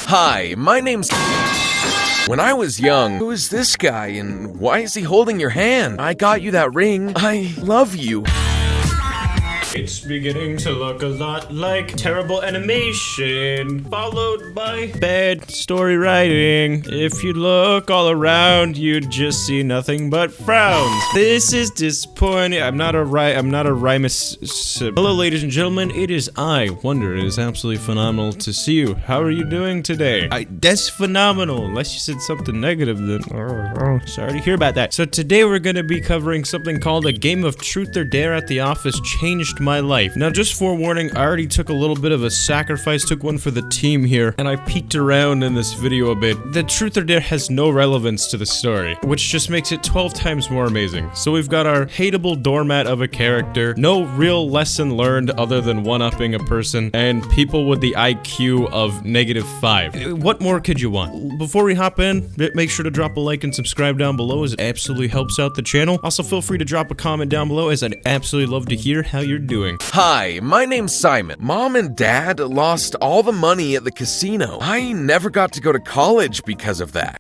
Hi, my name's... When I was young, who is this guy and why is he holding your hand? I got you that ring. I love you. It's beginning to look a lot like terrible animation, followed by bad story writing. If you look all around, you'd just see nothing but frowns. This is disappointing. I'm not a rhymus. Hello, ladies and gentlemen. It is HiI'mWonder. It is absolutely phenomenal to see you. How are you doing today? That's phenomenal. Unless you said something negative, then sorry to hear about that. So today we're gonna be covering something called a game of truth or dare at the office changed my life. Now, just forewarning, I already took a little bit of a sacrifice, took one for the team here, and I peeked around in this video a bit. The truth or dare has no relevance to the story, which just makes it 12 times more amazing. So we've got our hateable doormat of a character, no real lesson learned other than one-upping a person, and people with the IQ of -5. What more could you want? Before we hop in, make sure to drop a like and subscribe down below, as it absolutely helps out the channel. Also, feel free to drop a comment down below, as I'd absolutely love to hear how you're doing. Hi, my name's Simon. Mom and Dad lost all the money at the casino. I never got to go to college because of that.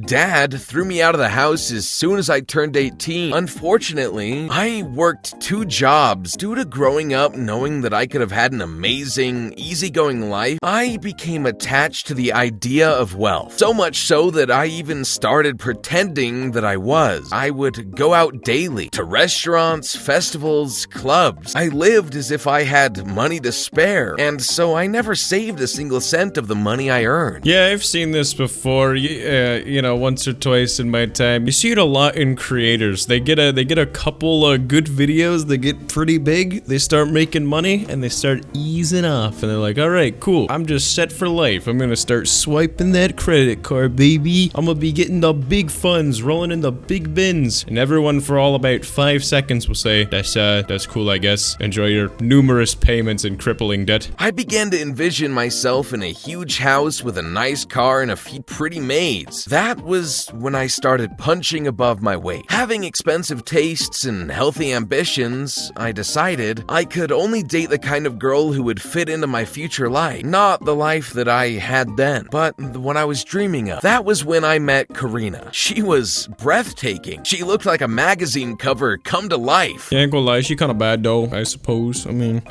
Dad threw me out of the house as soon as I turned 18. Unfortunately, I worked 2 jobs. Due to growing up knowing that I could have had an amazing, easygoing life, I became attached to the idea of wealth. So much so that I even started pretending that I was. I would go out daily to restaurants, festivals, clubs. I lived as if I had money to spare, and so I never saved a single cent of the money I earned. Yeah, I've seen this before. You know, once or twice in my time. You see it a lot in creators. They get a couple good videos, they get pretty big, they start making money, and they start easing off, and they're like, all right, cool, I'm just set for life. I'm gonna start swiping that credit card, baby. I'm gonna be getting the big funds, rolling in the big bins. And everyone for all about 5 seconds will say, that's cool, I guess. Enjoy your numerous payments and crippling debt. I began to envision myself in a huge house with a nice car and a few pretty maids. That was when I started punching above my weight. Having expensive tastes and healthy ambitions, I decided I could only date the kind of girl who would fit into my future life. Not the life that I had then, but what I was dreaming of. That was when I met Karina. She was breathtaking. She looked like a magazine cover come to life. Yeah, ain't gonna lie, she kinda bad though, I suppose. I mean...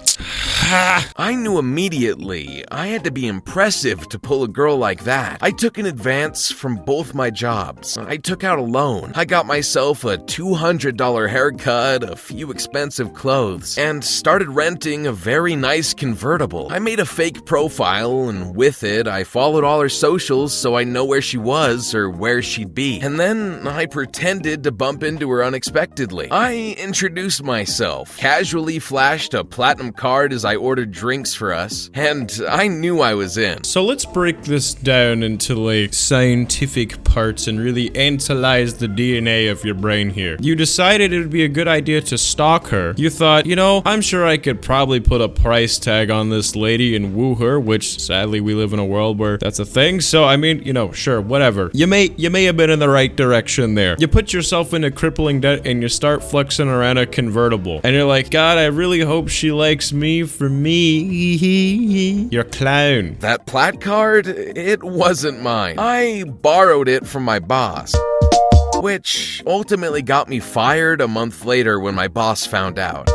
I knew immediately I had to be impressive to pull a girl like that. I took an advance from both my jobs. I took out a loan. I got myself a $200 haircut, a few expensive clothes, and started renting a very nice convertible. I made a fake profile, and with it, I followed all her socials so I know where she was or where she'd be. And then I pretended to bump into her unexpectedly. I introduced myself, casually flashed a platinum card as I ordered drinks for us, and I knew I was in. So let's break this down into like scientific parts and really analyze the DNA of your brain here. You decided it would be a good idea to stalk her. You thought, you know, I'm sure I could probably put a price tag on this lady and woo her, which sadly we live in a world where that's a thing. So I mean, you know, sure, whatever. You may have been in the right direction there. You put yourself into crippling debt and you start flexing around a convertible. And you're like, God, I really hope she likes me for me. You're a clown. That plat card, it wasn't mine. I borrowed it from my boss, which ultimately got me fired a month later when my boss found out.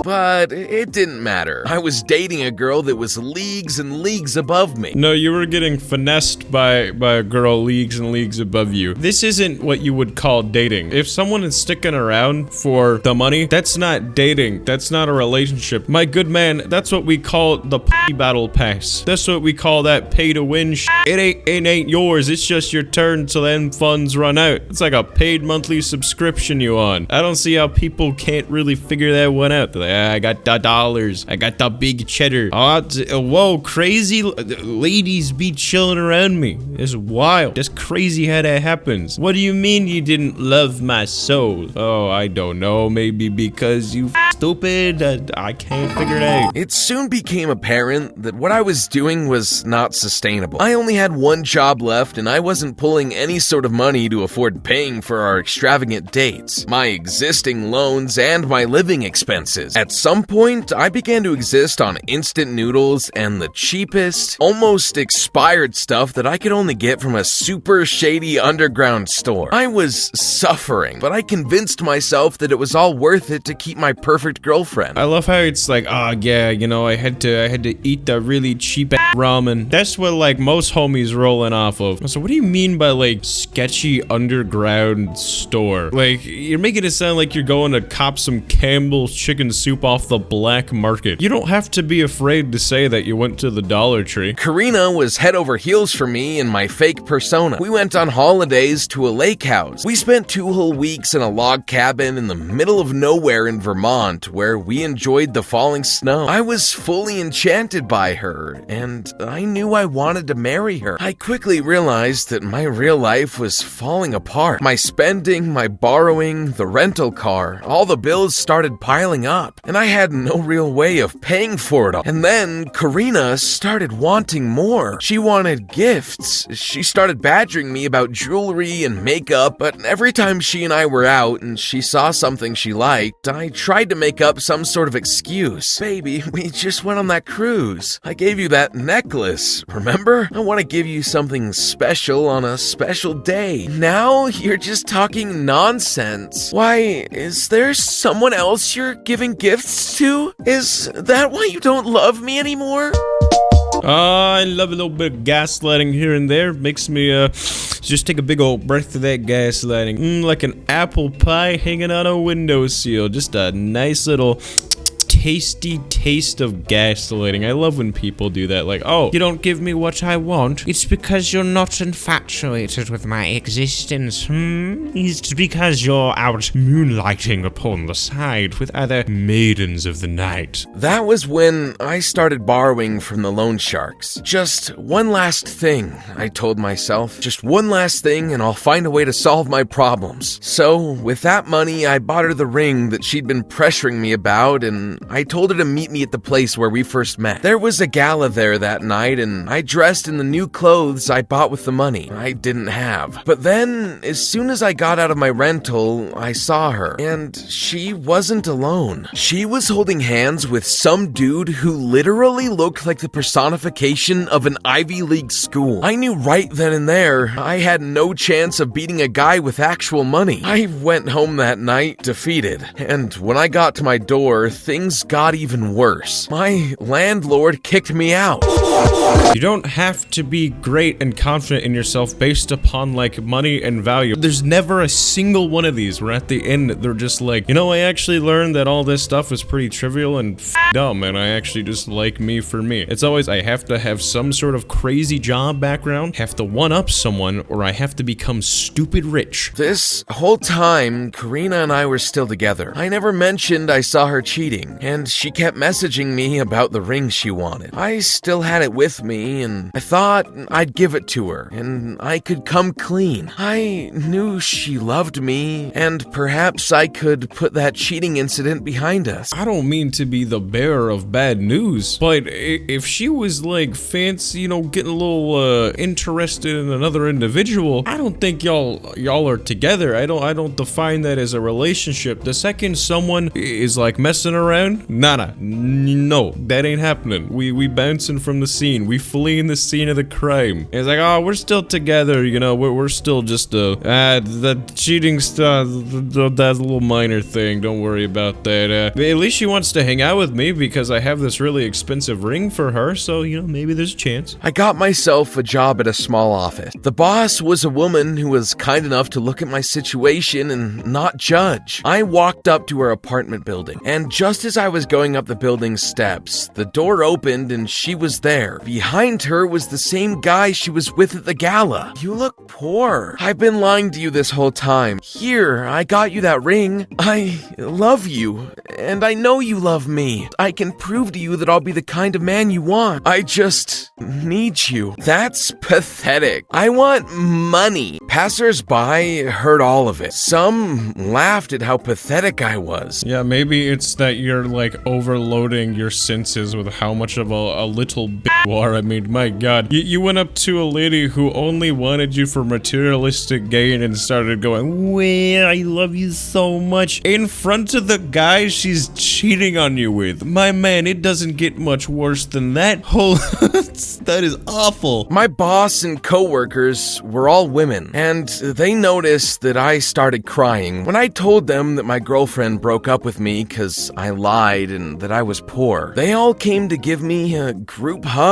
But it didn't matter. I was dating a girl that was leagues and leagues above me. No, you were getting finessed by a girl leagues and leagues above you. This isn't what you would call dating. If someone is sticking around for the money, that's not dating. That's not a relationship. My good man, that's what we call the battle pass. That's what we call that pay to win shit. It ain't yours. It's just your turn till then funds run out. It's like a paid monthly subscription you on. I don't see how people can't really figure that one out. They're like, I got the dollars. I got the big cheddar. Whoa, crazy ladies be chilling around me. It's wild. That's crazy how that happens. What do you mean you didn't love my soul? Oh, I don't know. Maybe because you stupid. I can't figure it out. It soon became apparent that what I was doing was not sustainable. I only had one job left and I wasn't pulling any sort of money to afford paying for our extravagant dates, my existing loans, and my living expenses. At some point, I began to exist on instant noodles and the cheapest, almost expired stuff that I could only get from a super shady underground store. I was suffering, but I convinced myself that it was all worth it to keep my perfect girlfriend. I love how it's like, oh yeah, you know, I had to eat the really cheap ramen. That's what like most homies rolling off of. So what do you mean by like sketchy underground store? Like, you're making it sound like you're going to cop some Campbell's chicken soup off the black market. You don't have to be afraid to say that you went to the Dollar Tree. Karina was head over heels for me and my fake persona. We went on holidays to a lake house. We spent 2 whole weeks in a log cabin in the middle of nowhere in Vermont where we enjoyed the falling snow. I was fully enchanted by her, and I knew I wanted to marry her. I quickly realized that my real life was falling apart. My spending, my borrowing, the rental car, all the bills started piling up, and I had no real way of paying for it all. And then Karina started wanting more. She wanted gifts. She started badgering me about jewelry and makeup, but every time she and I were out and she saw something she liked, I tried to make up some sort of excuse. Baby, we just went on that cruise. I gave you that necklace, remember? I want to give you something special on a special day. Now you're just talking nonsense. Why, is there someone else you're giving gifts to? Is that why you don't love me anymore? I love a little bit of gaslighting here and there. Makes me just take a big old breath of that gaslighting. Like an apple pie hanging on a windowsill. Just a nice little tasty taste of gaslighting. I love when people do that. Like, oh, you don't give me what I want? It's because you're not infatuated with my existence. It's because you're out moonlighting upon the side with other maidens of the night. That was when I started borrowing from the loan sharks. Just one last thing, I told myself. Just one last thing and I'll find a way to solve my problems. So, with that money, I bought her the ring that she'd been pressuring me about, and I told her to meet me at the place where we first met. There was a gala there that night, and I dressed in the new clothes I bought with the money I didn't have. But then, as soon as I got out of my rental, I saw her, and she wasn't alone. She was holding hands with some dude who literally looked like the personification of an Ivy League school. I knew right then and there I had no chance of beating a guy with actual money. I went home that night defeated, and when I got to my door, things got even worse. My landlord kicked me out. You don't have to be great and confident in yourself based upon like money and value. There's never a single one of these where at the end they're just like, you know, I actually learned that all this stuff is pretty trivial and dumb, and I actually just like me for me. It's always I have to have some sort of crazy job background, have to one up someone, or I have to become stupid rich. This whole time, Karina and I were still together. I never mentioned I saw her cheating, and she kept messaging me about the ring she wanted. I still had it with me, and I thought I'd give it to her, and I could come clean. I knew she loved me, and perhaps I could put that cheating incident behind us. I don't mean to be the bearer of bad news, but if she was like fancy, you know, getting a little interested in another individual, I don't think y'all are together. I don't define that as a relationship. The second someone is like messing around, no, that ain't happening. We bouncing from the scene. We fleeing the scene of the crime. It's like, oh, we're still together, you know, we're still just the cheating stuff, that little minor thing. Don't worry about that. At least she wants to hang out with me because I have this really expensive ring for her, so, you know, maybe there's a chance. I got myself a job at a small office. The boss was a woman who was kind enough to look at my situation and not judge. I walked up to her apartment building, and just as I was going up the building steps, the door opened and she was there. Behind her was the same guy she was with at the gala. You look poor. I've been lying to you this whole time. Here, I got you that ring. I love you, and I know you love me. I can prove to you that I'll be the kind of man you want. I just need you. That's pathetic. I want money. Passers-by heard all of it. Some laughed at how pathetic I was. Yeah, maybe it's that you're like overloading your senses with how much of a little bitch War, I mean, my god. You went up to a lady who only wanted you for materialistic gain and started going, well, I love you so much, in front of the guy she's cheating on you with. My man, it doesn't get much worse than that. Oh, that is awful. My boss and coworkers were all women, and they noticed that I started crying when I told them that my girlfriend broke up with me because I lied and that I was poor. They all came to give me a group hug.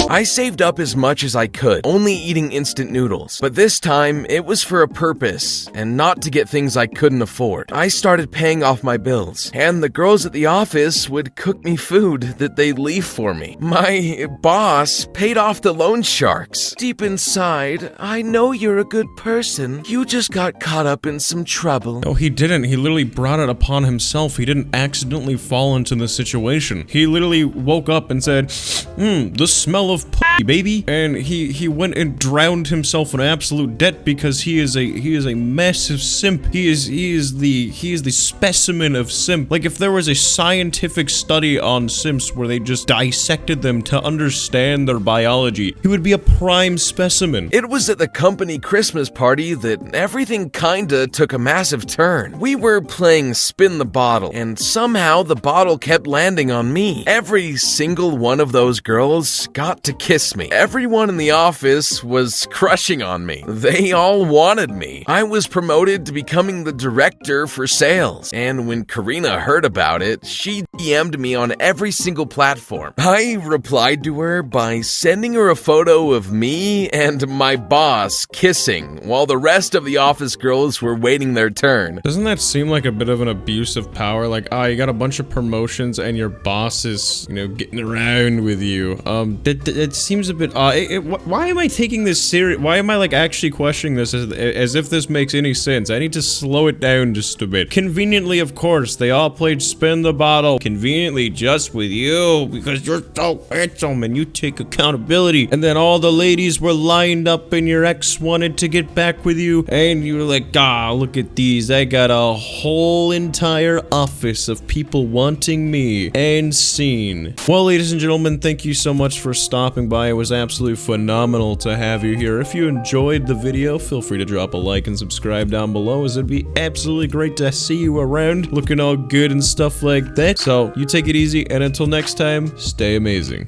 I saved up as much as I could, only eating instant noodles. But this time, it was for a purpose, and not to get things I couldn't afford. I started paying off my bills, and the girls at the office would cook me food that they'd leave for me. My boss paid off the loan sharks. Deep inside, I know you're a good person. You just got caught up in some trouble. No, he didn't. He literally brought it upon himself. He didn't accidentally fall into the situation. He literally woke up and said, the smell of baby, and he went and drowned himself in absolute debt because he is a massive simp. He is the specimen of simp. Like, if there was a scientific study on simps where they just dissected them to understand their biology, he would be a prime specimen. It was at the company Christmas party that everything kinda took a massive turn. We were playing spin the bottle, and somehow the bottle kept landing on me. Every single one of those girls got to kiss me. Everyone in the office was crushing on me. They all wanted me. I was promoted to becoming the director for sales, and when Karina heard about it, she DM'd me on every single platform. I replied to her by sending her a photo of me and my boss kissing while the rest of the office girls were waiting their turn. Doesn't that seem like a bit of an abuse of power? Like, you got a bunch of promotions and your boss is, getting around with you. It seems a bit why am I taking this serious? Why am I like actually questioning this as if this makes any sense? I need to slow it down just a bit. Conveniently, of course, they all played spin the bottle. Conveniently just with you because you're so handsome and you take accountability. And then all the ladies were lined up and your ex wanted to get back with you. And you were like, look at these. I got a whole entire office of people wanting me. And scene. Well, ladies and gentlemen, thank you so much for stopping by. It was absolutely phenomenal to have you here. If you enjoyed the video, feel free to drop a like and subscribe down below, as it'd be absolutely great to see you around looking all good and stuff like that. So you take it easy, and until next time, stay amazing.